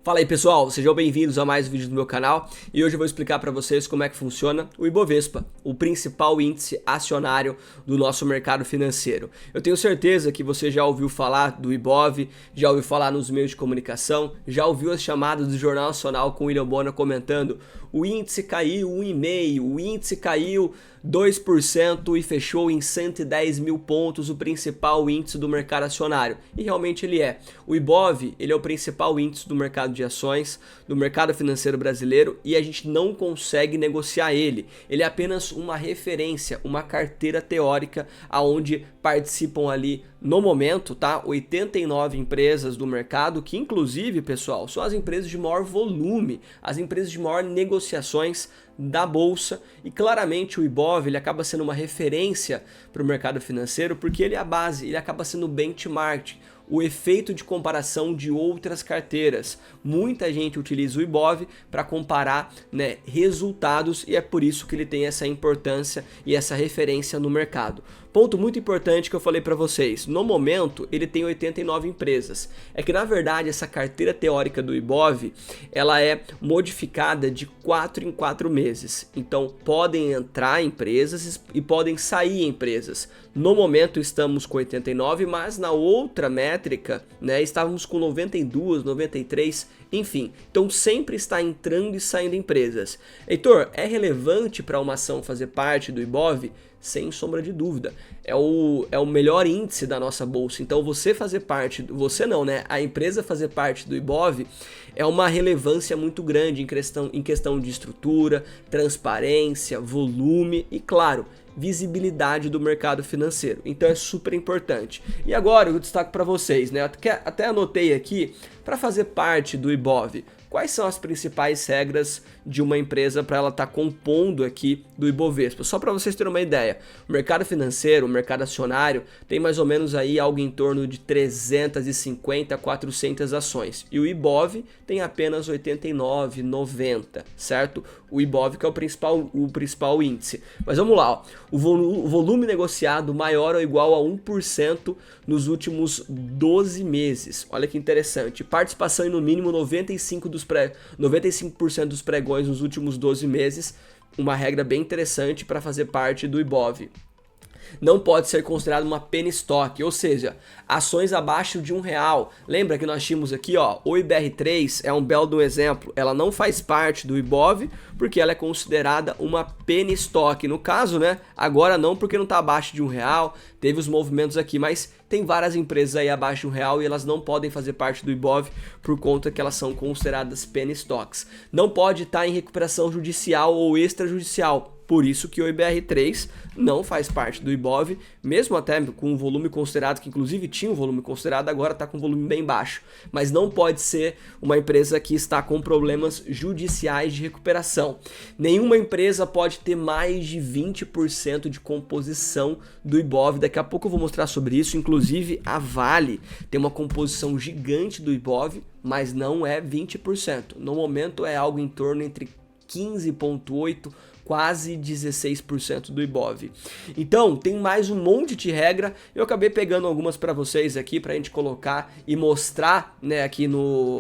Fala aí pessoal, sejam bem-vindos a mais um vídeo do meu canal e hoje eu vou explicar para vocês como é que funciona o Ibovespa, o principal índice acionário do nosso mercado financeiro. Eu tenho certeza que você já ouviu falar do Ibov, já ouviu falar nos meios de comunicação, já ouviu as chamadas do Jornal Nacional com o William Bonner comentando o índice caiu 1,5%, o índice caiu 2% e fechou em 110 mil pontos, o principal índice do mercado acionário. E realmente ele é. O Ibov, ele é o principal índice do mercado de ações, do mercado financeiro brasileiro e a gente não consegue negociar ele. Ele é apenas uma referência, uma carteira teórica aonde participam ali no momento, tá? 89 empresas do mercado, que inclusive, pessoal, são as empresas de maior volume, as empresas de maior negociações da bolsa, e claramente o Ibov ele acaba sendo uma referência para o mercado financeiro porque ele é a base, ele acaba sendo o benchmark, o efeito de comparação de outras carteiras. Muita gente utiliza o Ibov para comparar, né, resultados e é por isso que ele tem essa importância e essa referência no mercado. Ponto muito importante que eu falei para vocês, no momento ele tem 89 empresas. É que na verdade essa carteira teórica do Ibov, ela é modificada de 4 em 4 meses. Então podem entrar empresas e podem sair empresas. No momento estamos com 89, mas na outra métrica, né, estávamos com 92, 93, enfim. Então sempre está entrando e saindo empresas. Heitor, é relevante para uma ação fazer parte do Ibov? Sem sombra de dúvida, é o melhor índice da nossa bolsa, então você fazer parte, você não, né? A empresa fazer parte do Ibov é uma relevância muito grande em questão de estrutura, transparência, volume e, claro, visibilidade do mercado financeiro, então é super importante. E agora eu destaco para vocês, né? Até anotei aqui, para fazer parte do Ibov, quais são as principais regras de uma empresa para ela estar compondo aqui do Ibovespa? Só para vocês terem uma ideia, o mercado financeiro, o mercado acionário tem mais ou menos aí algo em torno de 350 a 400 ações e o Ibov tem apenas 89, 90, certo? O Ibov que é o principal índice. Mas vamos lá, ó. O volume negociado maior ou igual a 1% nos últimos 12 meses. Olha que interessante. Participação em no mínimo 95% dos pregões nos últimos 12 meses. Uma regra bem interessante para fazer parte do Ibov. Não pode ser considerado uma penny stock, ou seja, ações abaixo de R$1. Lembra que nós tínhamos aqui, ó, o IBR3 é um belo exemplo, ela não faz parte do Ibov porque ela é considerada uma penny stock. No caso, né, agora não porque não está abaixo de R$1, teve os movimentos aqui, mas tem várias empresas aí abaixo de R$1 e elas não podem fazer parte do Ibov por conta que elas são consideradas penny stocks. Não pode estar em recuperação judicial ou extrajudicial. Por isso que o IBR3 não faz parte do Ibov, mesmo até com um volume considerado, que inclusive tinha um volume considerado, agora está com um volume bem baixo. Mas não pode ser uma empresa que está com problemas judiciais de recuperação. Nenhuma empresa pode ter mais de 20% de composição do Ibov. Daqui a pouco eu vou mostrar sobre isso. Inclusive a Vale tem uma composição gigante do Ibov, mas não é 20%. No momento é algo em torno entre 15,8%, quase 16% do Ibov. Então, tem mais um monte de regra. Eu acabei pegando algumas para vocês aqui para a gente colocar e mostrar, né,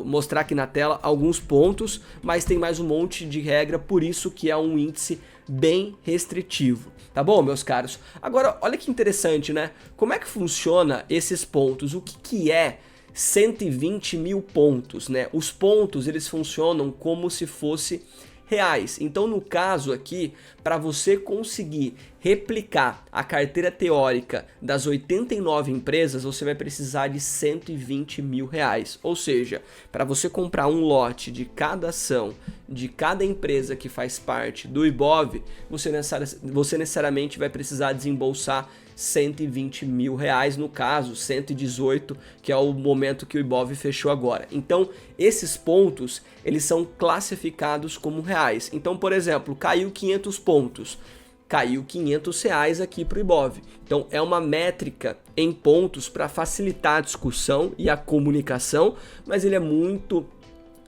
mostrar aqui na tela alguns pontos, mas tem mais um monte de regra, por isso que é um índice bem restritivo. Tá bom, meus caros? Agora, olha que interessante, né? Como é que funciona esses pontos? O que é 120 mil pontos, né? Os pontos, eles funcionam como se fosse reais. Então, no caso aqui, para você conseguir replicar a carteira teórica das 89 empresas, você vai precisar de 120 mil reais. Ou seja, para você comprar um lote de cada ação, de cada empresa que faz parte do Ibov, você necessariamente vai precisar desembolsar 120 mil reais, no caso 118, que é o momento que o Ibov fechou agora. Então esses pontos eles são classificados como reais. Então, por exemplo, caiu 500 pontos, caiu R$500 aqui para o Ibov. Então é uma métrica em pontos para facilitar a discussão e a comunicação, mas ele é muito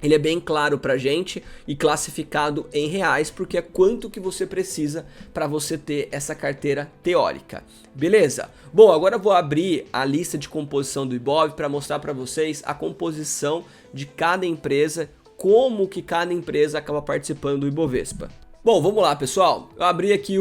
ele é bem claro pra gente e classificado em reais, porque é quanto que você precisa para você ter essa carteira teórica. Beleza? Bom, agora eu vou abrir a lista de composição do Ibov para mostrar para vocês a composição de cada empresa, como que cada empresa acaba participando do Ibovespa. Bom, vamos lá, pessoal. Eu abri aqui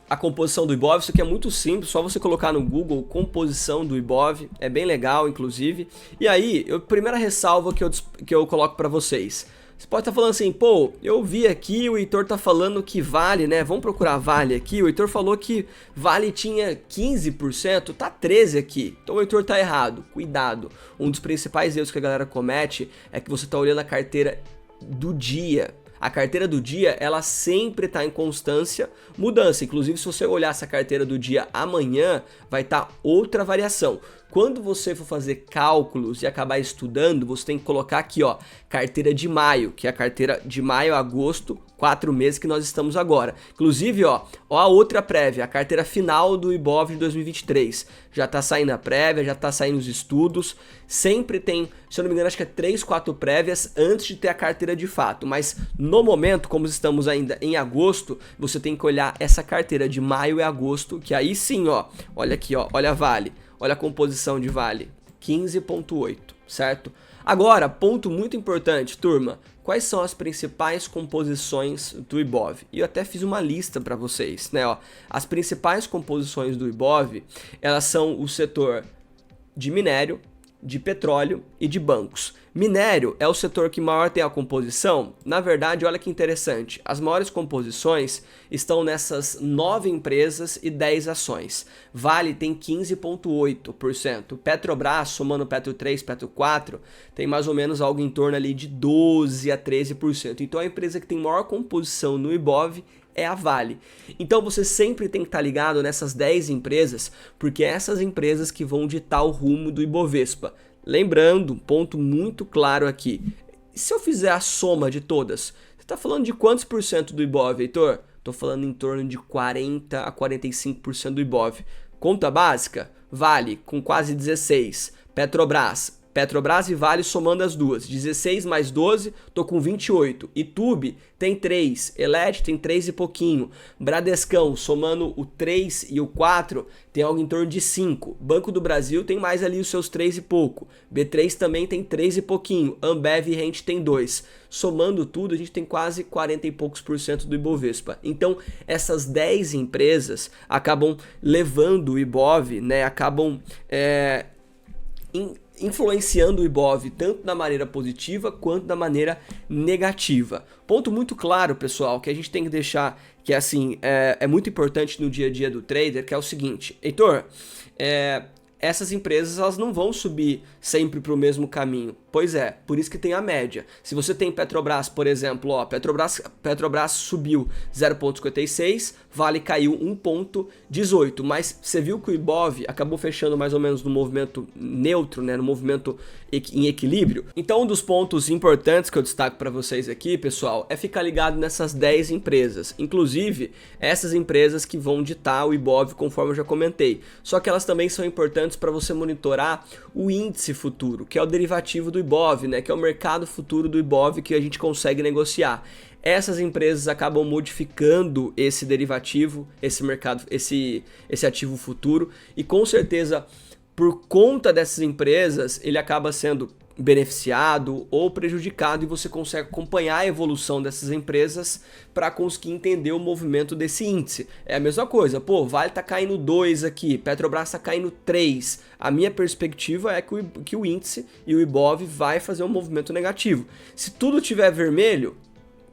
a composição do Ibov, isso aqui é muito simples, só você colocar no Google composição do Ibov, é bem legal, inclusive. E aí, primeira ressalva que eu coloco para vocês. Você pode estar falando assim, pô, eu vi aqui, o Heitor tá falando que Vale, né? Vamos procurar Vale aqui. O Heitor falou que Vale tinha 15%, tá 13% aqui. Então o Heitor tá errado, cuidado. Um dos principais erros que a galera comete é que você tá olhando a carteira do dia. A carteira do dia, ela sempre está em constância mudança. Inclusive, se você olhar essa carteira do dia amanhã, vai estar outra variação. Quando você for fazer cálculos e acabar estudando, você tem que colocar aqui, ó, carteira de maio, que é a carteira de maio a agosto, 4 meses que nós estamos agora. Inclusive, ó a outra prévia, a carteira final do Ibov de 2023. Já tá saindo a prévia, já tá saindo os estudos. Sempre tem, se eu não me engano, acho que é 3, 4 prévias antes de ter a carteira de fato. Mas no momento, como estamos ainda em agosto, você tem que olhar essa carteira de maio e agosto, que aí sim, ó, olha aqui, ó, olha a Vale. Olha a composição de Vale, 15,8, certo? Agora, ponto muito importante, turma, quais são as principais composições do Ibov? E eu até fiz uma lista para vocês, né? Ó, as principais composições do Ibov, elas são o setor de minério, de petróleo e de bancos. Minério é o setor que maior tem a composição. Na verdade, olha que interessante, as maiores composições estão nessas 9 empresas e 10 ações. Vale tem 15,8%. Petrobras, somando Petro 3, Petro 4, tem mais ou menos algo em torno ali de 12 a 13%. Então a empresa que tem maior composição no Ibov é a Vale. Então você sempre tem que estar ligado nessas 10 empresas, porque é essas empresas que vão ditar o rumo do Ibovespa. Lembrando, ponto muito claro aqui, se eu fizer a soma de todas, você está falando de quantos por cento do Ibov, Heitor? Estou falando em torno de 40 a 45% do Ibov. Conta básica? Vale com quase 16%. Petrobras e Vale somando as duas, 16 mais 12, tô com 28. Itube tem 3, Elet tem 3 e pouquinho. Bradescão, somando o 3 e o 4, tem algo em torno de 5. Banco do Brasil tem mais ali os seus 3 e pouco. B3 também tem 3 e pouquinho. Ambev e Rent tem 2. Somando tudo, a gente tem quase 40 e poucos por cento do Ibovespa. Então, essas 10 empresas acabam levando o Ibov, né? Acabam influenciando o Ibov tanto da maneira positiva quanto da maneira negativa. Ponto muito claro, pessoal, que a gente tem que deixar, que assim, é muito importante no dia a dia do trader, que é o seguinte, Heitor, essas empresas elas não vão subir sempre para o mesmo caminho. Pois é, por isso que tem a média. Se você tem Petrobras, por exemplo, ó, Petrobras subiu 0,56, Vale caiu 1,18, mas você viu que o Ibov acabou fechando mais ou menos no movimento neutro, né, no movimento em equilíbrio. Então um dos pontos importantes que eu destaco para vocês aqui, pessoal, é ficar ligado nessas 10 empresas, inclusive essas empresas que vão ditar o Ibov conforme eu já comentei. Só que elas também são importantes para você monitorar o índice futuro, que é o derivativo do Ibov, né, que é o mercado futuro do Ibov que a gente consegue negociar. Essas empresas acabam modificando esse derivativo, esse mercado, esse ativo futuro, e com certeza por conta dessas empresas ele acaba sendo beneficiado ou prejudicado, e você consegue acompanhar a evolução dessas empresas para conseguir entender o movimento desse índice. É a mesma coisa, pô, Vale tá caindo 2 aqui, Petrobras tá caindo 3. A minha perspectiva é que o índice e o Ibov vai fazer um movimento negativo. Se tudo tiver vermelho,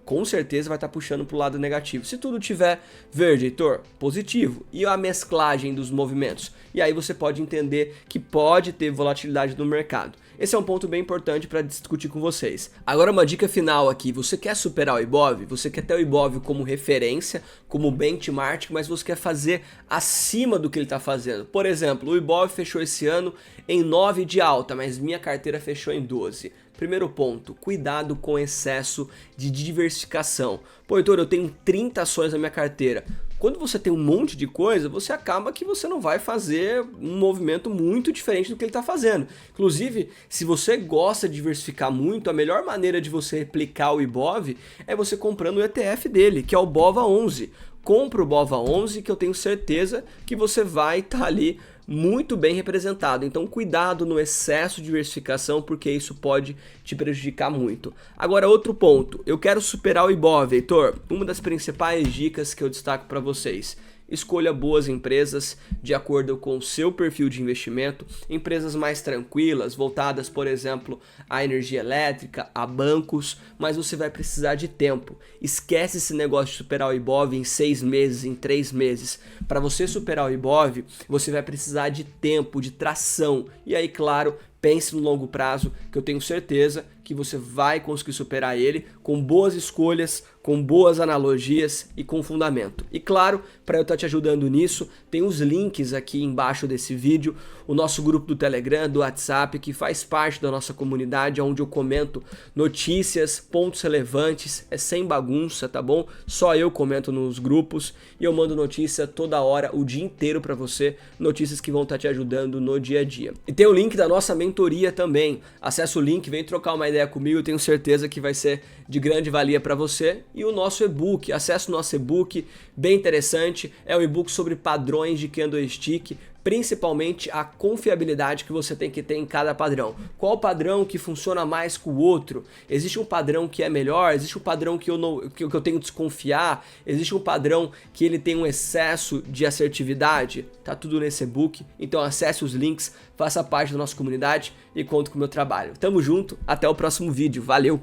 com certeza vai estar puxando para o lado negativo. Se tudo tiver verde, Heitor, positivo. E a mesclagem dos movimentos? E aí você pode entender que pode ter volatilidade no mercado. Esse é um ponto bem importante para discutir com vocês. Agora uma dica final aqui. Você quer superar o Ibov? Você quer ter o Ibov como referência, como benchmark, mas você quer fazer acima do que ele está fazendo. Por exemplo, o Ibov fechou esse ano em 9 de alta, mas minha carteira fechou em 12. Primeiro ponto, cuidado com excesso de diversificação. Pô, Heitor, eu tenho 30 ações na minha carteira. Quando você tem um monte de coisa, você acaba que você não vai fazer um movimento muito diferente do que ele está fazendo. Inclusive, se você gosta de diversificar muito, a melhor maneira de você replicar o Ibov é você comprando o ETF dele, que é o BOVA11. Compra o BOVA11 que eu tenho certeza que você vai estar ali muito bem representado. Então cuidado no excesso de diversificação, porque isso pode te prejudicar muito. Agora, outro ponto, eu quero superar o Ibov, Heitor. Uma das principais dicas que eu destaco para vocês: escolha boas empresas de acordo com o seu perfil de investimento, empresas mais tranquilas, voltadas, por exemplo, à energia elétrica, a bancos, mas você vai precisar de tempo. Esquece esse negócio de superar o Ibov em 6 meses, em 3 meses. Para você superar o Ibov, você vai precisar de tempo, de tração. E aí, claro, pense no longo prazo, que eu tenho certeza que você vai conseguir superar ele com boas escolhas, com boas analogias e com fundamento. E claro, para eu estar te ajudando nisso, tem os links aqui embaixo desse vídeo, o nosso grupo do Telegram, do WhatsApp, que faz parte da nossa comunidade, onde eu comento notícias, pontos relevantes, é sem bagunça, tá bom? Só eu comento nos grupos e eu mando notícia toda hora, o dia inteiro para você, notícias que vão estar te ajudando no dia a dia. E tem o link da nossa mentoria também. Acesse o link, vem trocar uma ideia comigo, eu tenho certeza que vai ser de grande valia para você. E o nosso e-book, acesse o nosso e-book, bem interessante, é um e-book sobre padrões de candlestick, principalmente a confiabilidade que você tem que ter em cada padrão. Qual padrão que funciona mais que o outro? Existe um padrão que é melhor? Existe um padrão que eu tenho que desconfiar? Existe um padrão que ele tem um excesso de assertividade? Tá tudo nesse e-book, então acesse os links, faça parte da nossa comunidade e conte com o meu trabalho. Tamo junto, até o próximo vídeo, valeu!